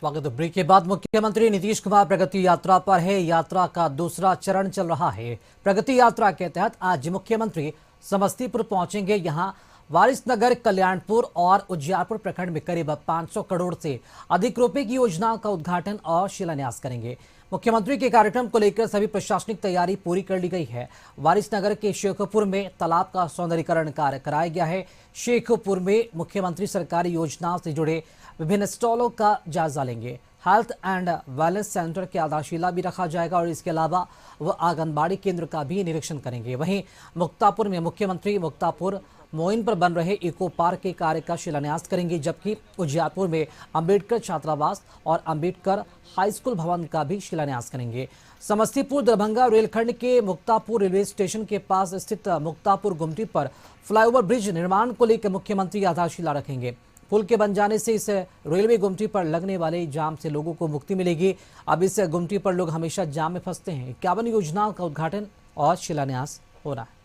स्वागत। ब्रेक के बाद मुख्यमंत्री नीतीश कुमार प्रगति यात्रा पर है। यात्रा का दूसरा चरण चल रहा है। प्रगति यात्रा के तहत आज मुख्यमंत्री समस्तीपुर पहुंचेंगे। यहां वारिसनगर, कल्याणपुर और उजियारपुर प्रखंड में करीब 500 करोड़ से अधिक रुपए की योजनाओं का उद्घाटन और शिलान्यास करेंगे। मुख्यमंत्री के कार्यक्रम को लेकर सभी प्रशासनिक तैयारी पूरी कर ली गई है। वारिसनगर के शेखपुर में तालाब का सौंदर्यीकरण कार्य कराया गया है। शेखपुर में मुख्यमंत्री सरकारी योजनाओं से जुड़े विभिन्न स्टॉलों का जायजा लेंगे। हेल्थ एंड वेलनेस सेंटर की आधारशिला भी रखा जाएगा और इसके अलावा वह आंगनबाड़ी केंद्र का भी निरीक्षण करेंगे। वहीं मुक्तापुर में मुख्यमंत्री मुक्तापुर मोइन पर बन रहे इको पार्क के कार्य का शिलान्यास करेंगे, जबकि उजियारपुर में अंबेडकर छात्रावास और अंबेडकर हाई स्कूल भवन का भी शिलान्यास करेंगे। समस्तीपुर दरभंगा रेलखंड के मुक्तापुर रेलवे स्टेशन के पास स्थित मुक्तापुर गुमटी पर फ्लाईओवर ब्रिज निर्माण को लेकर मुख्यमंत्री आधारशिला रखेंगे। पुल के बन जाने से इस रेलवे गुमटी पर लगने वाले जाम से लोगों को मुक्ति मिलेगी। अब इस गुमटी पर लोग हमेशा जाम में फंसते हैं। 51 योजनाओं का उद्घाटन और शिलान्यास हो रहा है।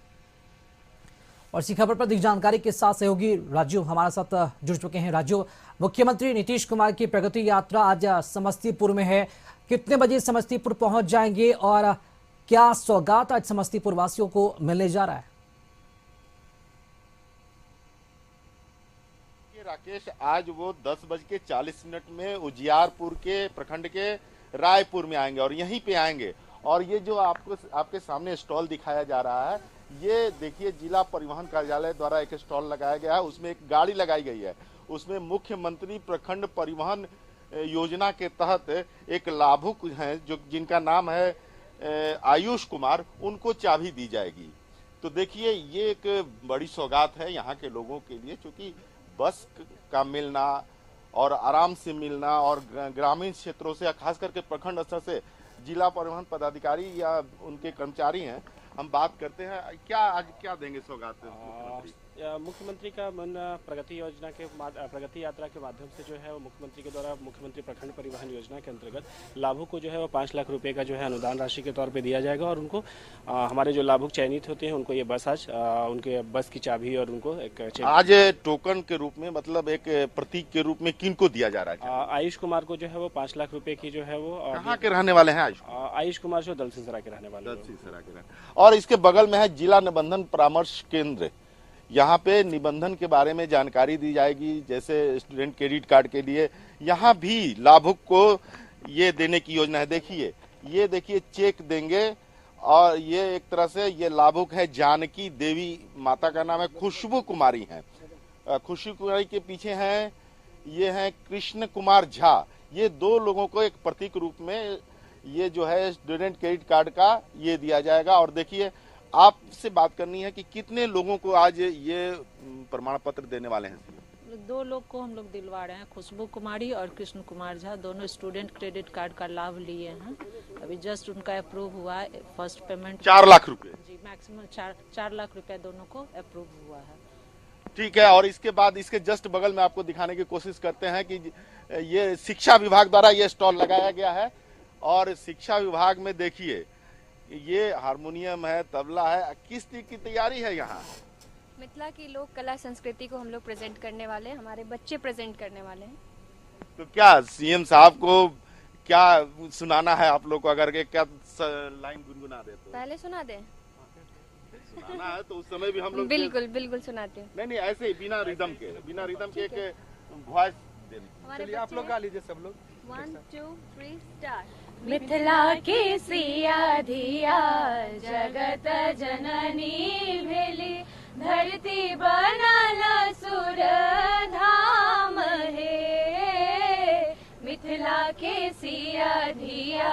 और इसी खबर पर अधिक जानकारी के साथ सहयोगी राजू हमारे साथ जुड़ चुके हैं। राजू, मुख्यमंत्री नीतीश कुमार की प्रगति यात्रा आज समस्तीपुर में है। कितने बजे समस्तीपुर पहुंच जाएंगे और क्या सौगात आज समस्तीपुर वासियों को मिलने जा रहा है? राकेश, आज वो 10:40 में उजियारपुर के प्रखंड के रायपुर में आएंगे और यहीं पे आएंगे। और ये जो आपके सामने स्टॉल दिखाया जा रहा है, ये देखिए जिला परिवहन कार्यालय द्वारा एक स्टॉल लगाया गया है। उसमें एक गाड़ी लगाई गई है। उसमें मुख्यमंत्री प्रखंड परिवहन योजना के तहत एक लाभुक हैं जो जिनका नाम है आयुष कुमार, उनको चाबी दी जाएगी। तो देखिए ये एक बड़ी सौगात है यहाँ के लोगों के लिए, क्योंकि बस का मिलना और आराम से मिलना और ग्रामीण क्षेत्रों से, खास करके प्रखंड स्तर से जिला परिवहन पदाधिकारी या उनके कर्मचारी हैं, हम बात करते हैं। आज क्या देंगे सौगात मुख्यमंत्री का मन प्रगति योजना के प्रगति यात्रा के माध्यम से जो है वो मुख्यमंत्री के द्वारा मुख्यमंत्री प्रखंड परिवहन योजना के अंतर्गत लाभुक को जो है वो 5 लाख रुपए का जो है अनुदान राशि के तौर पे दिया जाएगा। और उनको हमारे जो लाभुक चयनित होते हैं उनको ये बस आज उनके बस की चाबी और उनको एक आज टोकन के रूप में, मतलब एक प्रतीक के रूप में किनको दिया जा रहा है? आयुष कुमार को जो है वो 5 लाख रुपए की जो है वो कहाँ के रहने वाले हैं? आयुष कुमार जो दलसिंहसराय के रहने वाले और इसके बगल में है जिला निबंधन परामर्श केंद्र। यहाँ पे निबंधन के बारे में जानकारी दी जाएगी, जैसे स्टूडेंट क्रेडिट कार्ड के लिए यहाँ भी लाभुक को ये देने की योजना है। ये देखिए चेक देंगे और ये एक तरह से ये लाभुक है जानकी देवी, माता का नाम है खुशबू कुमारी है। खुशबू कुमारी के पीछे हैं ये हैं कृष्ण कुमार झा। ये 2 लोगों को एक प्रतीक रूप में ये जो है स्टूडेंट क्रेडिट कार्ड का ये दिया जाएगा। और देखिए आपसे बात करनी है कि कितने लोगों को आज ये प्रमाण पत्र देने वाले हैं? 2 लोग को हम लोग दिलवा रहे हैं, खुशबू कुमारी और कृष्ण कुमार झा। दोनों स्टूडेंट क्रेडिट कार्ड का लाभ लिए हैं। अभी जस्ट उनका अप्रूव हुआ है। फर्स्ट पेमेंट 4 लाख रुपए जी, मैक्सिमम 4 लाख रुपए दोनों को अप्रूव हुआ है। ठीक है। और इसके बाद इसके जस्ट बगल में आपको दिखाने की कोशिश करते हैं कि ये शिक्षा विभाग द्वारा ये स्टॉल लगाया गया है। और शिक्षा विभाग में देखिए ये हारमोनियम है, तबला है। किस चीज की तैयारी है यहाँ? मिथिला की लोक कला संस्कृति को हम लोग प्रेजेंट करने वाले हैं, हमारे बच्चे प्रेजेंट करने वाले हैं। तो क्या सीएम साहब को क्या सुनाना है आप लोग को? अगर के क्या लाइन गुनगुना दे तो पहले सुना दें? सुनाना है तो उस समय भी हम लोग बिल्कुल सुनाते हैं। नहीं ऐसे ही बिना रिदम के एक वॉइस देनी। चलिए आप लोग गा लीजिए सब लोग। 1 2 3 स्टार्ट। मिथिला की सिया धिया जगत जननी भेली, धरती बनल सुर धाम हे। मिथिला के सिया धिया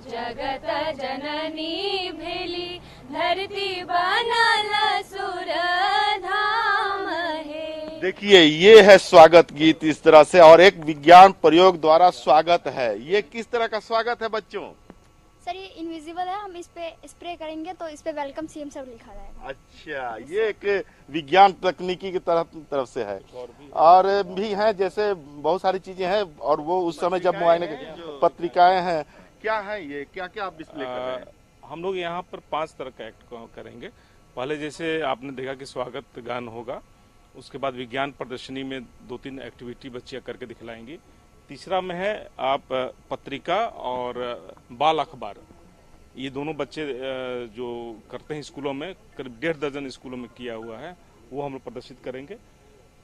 जगत जननी भेली, धरती बनल सुर धाम हे। देखिए ये है स्वागत गीत इस तरह से, और एक विज्ञान प्रयोग द्वारा स्वागत है। ये किस तरह का स्वागत है बच्चों? सर ये इनविजिबल है, हम इस पे स्प्रे करेंगे तो इस पे वेलकम सीएम सर लिखा जाएगा। अच्छा, ये एक विज्ञान तकनीकी की तरफ से है। और भी है जैसे बहुत सारी चीजें हैं। और वो उस समय जब मुआयने पत्रिकाएं हैं, क्या है ये, क्या क्या आप डिस्प्ले कर रहे हैं? हम लोग यहाँ पर 5 तरह का एक्ट करेंगे। पहले जैसे आपने देखा कि स्वागत गान होगा, उसके बाद विज्ञान प्रदर्शनी में 2-3 एक्टिविटी बच्चियां करके दिखलाएंगी। तीसरा में है आप पत्रिका और बाल अखबार। ये दोनों बच्चे जो करते हैं स्कूलों में, करीब 1.5 दर्जन स्कूलों में किया हुआ है, वो हम लोग प्रदर्शित करेंगे।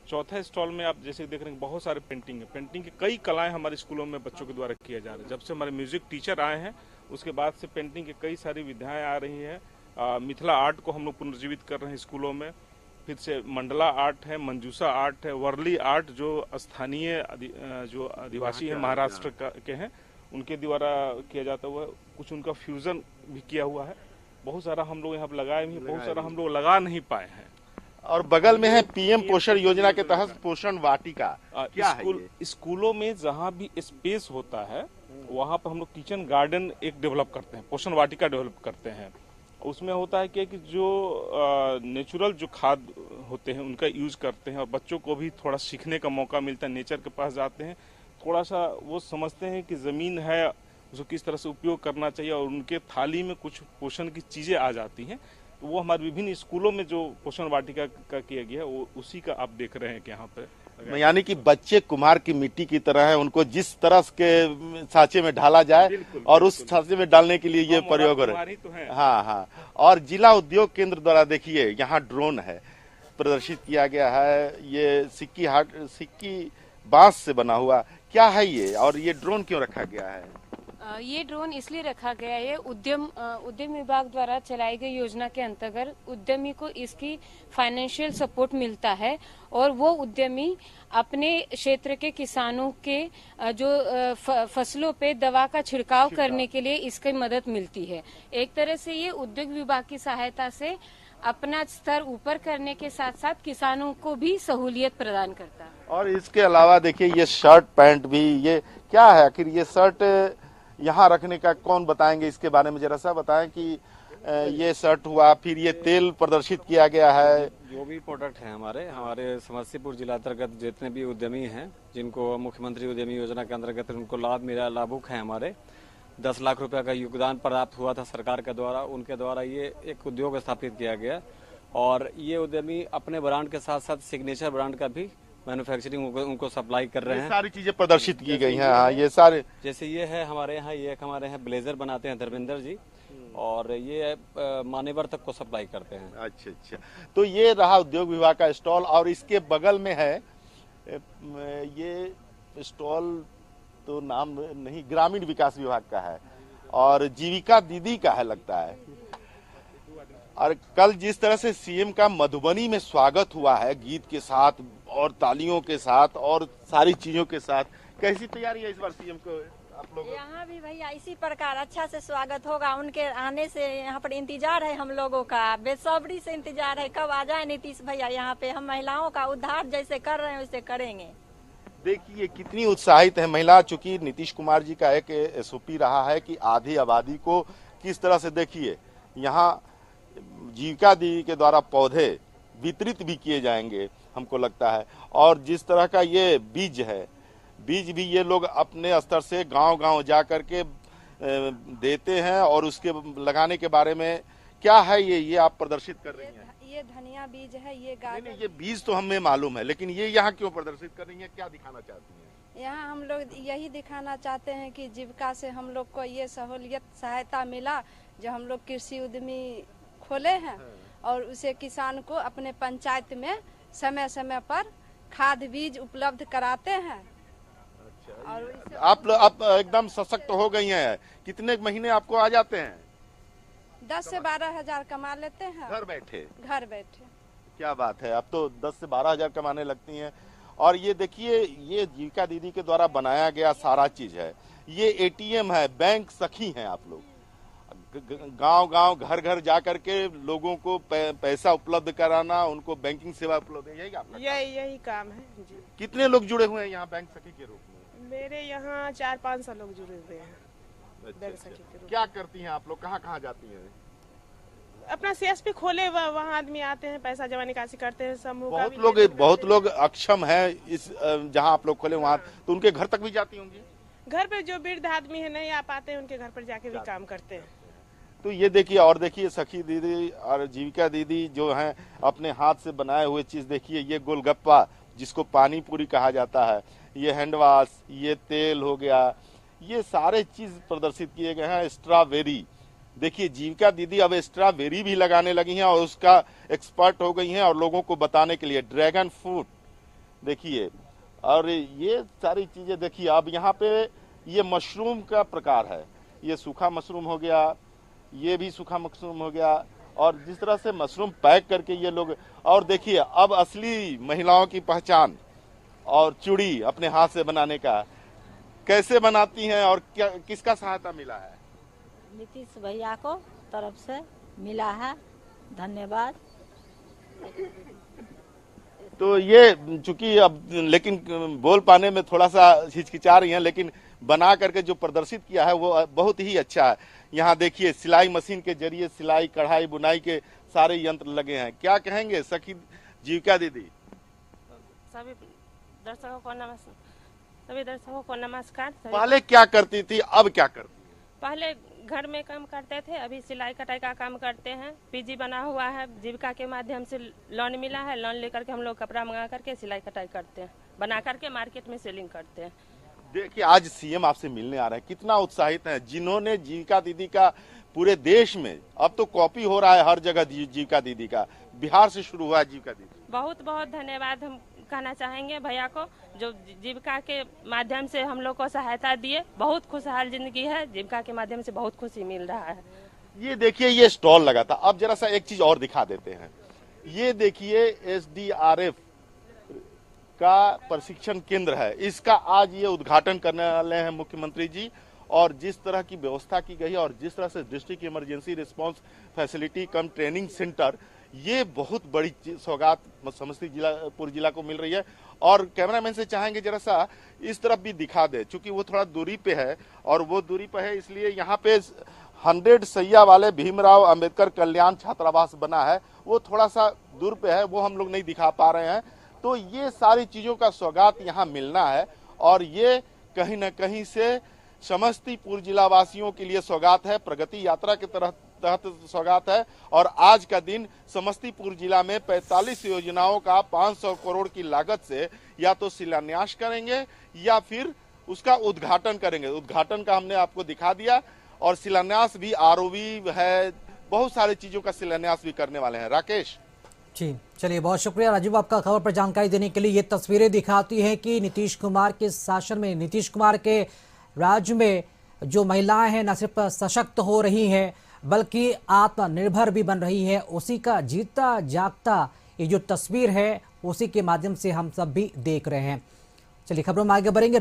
चौथा स्टॉल में आप जैसे देख रहे हैं बहुत सारे पेंटिंग है। पेंटिंग की कई कलाएं हमारे स्कूलों में बच्चों के द्वारा किया जा रहा है। जब से हमारे म्यूजिक टीचर आए हैं उसके बाद से पेंटिंग की कई सारी विधाएं आ रही है। मिथिला आर्ट को हम लोग पुनर्जीवित कर रहे हैं स्कूलों में। फिर से मंडला आर्ट है, मंजूसा आर्ट है, वर्ली आर्ट जो स्थानीय जो आदिवासी है महाराष्ट्र के हैं उनके द्वारा किया जाता हुआ है। कुछ उनका फ्यूजन भी किया हुआ है। बहुत सारा हम लोग यहाँ पर लगाए भी, बहुत सारा हम लोग लगा नहीं पाए हैं। और बगल में है पीएम पोषण योजना के तहत पोषण वाटिका। क्या है ये? स्कूलों में जहाँ भी स्पेस होता है वहाँ पर हम लोग किचन गार्डन एक डेवलप करते हैं, पोषण वाटिका डेवलप करते हैं। उसमें होता है कि जो नेचुरल जो खाद होते हैं उनका यूज करते हैं और बच्चों को भी थोड़ा सीखने का मौका मिलता है। नेचर के पास जाते हैं, थोड़ा सा वो समझते हैं कि ज़मीन है उसको किस तरह से उपयोग करना चाहिए और उनके थाली में कुछ पोषण की चीज़ें आ जाती हैं। तो वो हमारे विभिन्न स्कूलों में जो पोषण वाटिका का किया गया है वो उसी का आप देख रहे हैं कि यहाँ पे यानी कि बच्चे कुम्हार की मिट्टी की तरह है, उनको जिस तरह के सांचे में ढाला जाए और उस सांचे में डालने के लिए ये प्रयोग हो रहा है। हाँ हाँ। और जिला उद्योग केंद्र द्वारा देखिए यहाँ ड्रोन है, प्रदर्शित किया गया है। ये सिक्की बांस से बना हुआ क्या है ये, और ये ड्रोन क्यों रखा गया है? ये ड्रोन इसलिए रखा गया है, उद्यम विभाग द्वारा चलाई गई योजना के अंतर्गत उद्यमी को इसकी फाइनेंशियल सपोर्ट मिलता है और वो उद्यमी अपने क्षेत्र के किसानों के जो फसलों पे दवा का छिड़काव करने के लिए इसकी मदद मिलती है। एक तरह से ये उद्योग विभाग की सहायता से अपना स्तर ऊपर करने के साथ साथ किसानों को भी सहूलियत प्रदान करता है। और इसके अलावा देखिए ये शर्ट पैंट भी, ये क्या है आखिर? ये शर्ट यहाँ रखने का कौन बताएंगे, इसके बारे में जरा सा बताएं कि ये शर्ट हुआ, फिर ये तेल प्रदर्शित किया गया है। जो भी प्रोडक्ट है हमारे समस्तीपुर जिला अंतर्गत जितने भी उद्यमी हैं जिनको मुख्यमंत्री उद्यमी योजना के अंतर्गत उनको लाभ मिला, लाभुक हैं हमारे 10 लाख रुपए का योगदान प्राप्त हुआ था सरकार के द्वारा। उनके द्वारा ये एक उद्योग स्थापित किया गया और ये उद्यमी अपने ब्रांड के साथ साथ सिग्नेचर ब्रांड का भी मैन्युफैक्चरिंग उनको सप्लाई कर रहे हैं। सारी चीजें प्रदर्शित की गई हैं। हाँ, ये सारे जैसे ये है हमारे यहाँ, ये एक हमारे यहाँ ब्लेजर बनाते हैं धर्मेंद्र जी और ये मानेवर तक को सप्लाई करते हैं। अच्छा अच्छा। तो ये रहा उद्योग विभाग का स्टॉल और इसके बगल में है ये स्टॉल, तो नाम नहीं, ग्रामीण विकास विभाग का है और जीविका दीदी का है लगता है। और कल जिस तरह से सीएम का मधुबनी में स्वागत हुआ है गीत के साथ और तालियों के साथ और सारी चीजों के साथ, कैसी तैयारी है इस बार सीएम को आप लोग? यहाँ भी भैया इसी प्रकार अच्छा से स्वागत होगा। उनके आने से यहाँ पर इंतजार है हम लोगों का, बेसब्री से इंतजार है कब आ जाए नीतीश भैया यहाँ पे। हम महिलाओं का उद्धार जैसे कर रहे हैं वैसे करेंगे। देखिए कितनी उत्साहित है महिला। चूंकि नीतीश कुमार जी का एक एसओपी रहा है कि आधी आबादी को किस तरह से, देखिए यहाँ जीविका दीदी के द्वारा पौधे वितरित भी किए जाएंगे हमको लगता है। और जिस तरह का ये बीज है, बीज भी ये लोग अपने स्तर से गांव-गांव जा करके देते हैं और उसके लगाने के बारे में क्या है ये आप प्रदर्शित कर रही हैं? ये धनिया बीज है, ये नहीं, ये बीज तो हमें मालूम है, लेकिन ये यहाँ क्यों प्रदर्शित कर रही है, क्या दिखाना चाहती हैं? यहाँ हम लोग यही दिखाना चाहते हैं कि जीविका से हम लोग को ये सहूलियत सहायता मिला जो हम लोग कृषि उद्यमी खोले हैं और उसे किसान को अपने पंचायत में समय समय पर खाद बीज उपलब्ध कराते हैं। अच्छा, और आप एकदम सशक्त हो गई हैं। कितने महीने आपको आ जाते हैं? 10 से 12 हजार कमा लेते हैं घर बैठे। क्या बात है, अब तो 10 से 12 हजार कमाने लगती हैं। और ये देखिए ये जीविका दीदी के द्वारा बनाया गया सारा चीज है। ये एटीएम है, बैंक सखी हैं आप लोग। गांव-गांव घर-घर जा करके लोगों को पैसा उपलब्ध कराना, उनको बैंकिंग सेवा उपलब्ध, यही आपका यही काम है जी। कितने लोग जुड़े हुए हैं यहाँ बैंक सखी के रूप में? मेरे यहाँ 4-5 लोग जुड़े हुए हैं। अच्छा। क्या करती हैं आप लोग, कहाँ जाती हैं? अपना सीएसपी खोले वहाँ आदमी आते हैं, पैसा जमा निकासी करते हैं। समूह बहुत लोग अक्षम है इस जहाँ आप लोग खोले वहाँ, तो उनके घर तक भी जाती होंगी? घर पे जो वृद्ध आदमी है नहीं आ पाते हैं उनके घर पर जाके भी काम करते हैं। तो ये देखिए, और देखिए सखी दीदी और जीविका दीदी जो हैं अपने हाथ से बनाए हुए चीज, देखिए ये गोलगप्पा जिसको पानी पूरी कहा जाता है, ये हैंड वॉश, ये तेल हो गया, ये सारे चीज प्रदर्शित किए गए हैं। स्ट्रॉबेरी, देखिए जीविका दीदी अब स्ट्रॉबेरी भी लगाने लगी हैं और उसका एक्सपर्ट हो गई हैं और लोगों को बताने के लिए। ड्रैगन फ्रूट देखिए, और ये सारी चीजें देखिए। अब यहाँ पे ये मशरूम का प्रकार है, ये सूखा मशरूम हो गया, ये भी सूखा मशरूम हो गया, और जिस तरह से मशरूम पैक करके ये लोग, और देखिए अब असली महिलाओं की पहचान, और चूड़ी अपने हाथ से बनाने का कैसे बनाती हैं और क्या किसका सहायता मिला है? नीतीश भैया को तरफ से मिला है, धन्यवाद। तो ये चूंकि अब लेकिन बोल पाने में थोड़ा सा हिचकिचा रही हैं, लेकिन बना करके जो प्रदर्शित किया है वो बहुत ही अच्छा है। यहाँ देखिए सिलाई मशीन के जरिए सिलाई, कढ़ाई, बुनाई के सारे यंत्र लगे हैं। क्या कहेंगे सखी जीविका दीदी? सभी दर्शकों को नमस्कार। पहले क्या करती थी, अब क्या करती? पहले घर में काम करते थे, अभी सिलाई कटाई का काम करते हैं। पीजी बना हुआ है, जीविका के माध्यम से लोन मिला है, लोन लेकर के हम लोग कपड़ा मंगा करके सिलाई कटाई करते हैं, बना करके मार्केट में सेलिंग करते हैं। देखिए आज सीएम आपसे मिलने आ रहे हैं, कितना उत्साहित हैं, जिन्होंने जीविका दीदी का पूरे देश में अब तो कॉपी हो रहा है हर जगह जीविका दीदी का, बिहार से शुरू हुआ है जीविका दीदी। बहुत बहुत धन्यवाद हम कहना चाहेंगे भैया को, जो जीविका के माध्यम से हम लोग को सहायता दिए। बहुत खुशहाल जिंदगी है, जीविका के माध्यम से बहुत खुशी मिल रहा है। ये देखिए ये स्टॉल लगा था। अब जरा सा एक चीज और दिखा देते हैं। ये देखिए SDRF का प्रशिक्षण केंद्र है, इसका आज ये उद्घाटन करने वाले हैं मुख्यमंत्री जी। और जिस तरह की व्यवस्था की गई है और जिस तरह से डिस्ट्रिक्ट इमरजेंसी रिस्पांस फैसिलिटी कम ट्रेनिंग सेंटर, ये बहुत बड़ी सौगात समस्तीपुर जिला को मिल रही है। और कैमरामैन से चाहेंगे जरा सा इस तरफ भी दिखा दे, क्योंकि वो थोड़ा दूरी पे है और वो दूरी पे है, इसलिए यहाँ पे 100 सैया वाले भीमराव अंबेडकर कल्याण छात्रावास बना है, वो थोड़ा सा दूर पे है, वो हम लोग नहीं दिखा पा रहे हैं। तो ये सारी चीजों का सौगात यहाँ मिलना है, और ये कहीं न कहीं से समस्तीपुर जिला वासियों के लिए सौगात है, प्रगति यात्रा के तहत सौगात है। और आज का दिन समस्तीपुर जिला में 45 योजनाओं का 500 करोड़ की लागत से या तो शिलान्यास करेंगे या फिर उसका उद्घाटन करेंगे। उद्घाटन का हमने आपको दिखा दिया, और शिलान्यास भी ROV है, बहुत सारी चीजों का शिलान्यास भी करने वाले हैं। राकेश जी, चलिए बहुत शुक्रिया राजीव आपका खबर पर जानकारी देने के लिए। ये तस्वीरें दिखाती हैं कि नीतीश कुमार के शासन में, नीतीश कुमार के राज्य में जो महिलाएं हैं न सिर्फ सशक्त हो रही हैं बल्कि आत्मनिर्भर भी बन रही है। उसी का जीता जागता ये जो तस्वीर है उसी के माध्यम से हम सब भी देख रहे हैं। चलिए खबरों में आगे बढ़ेंगे।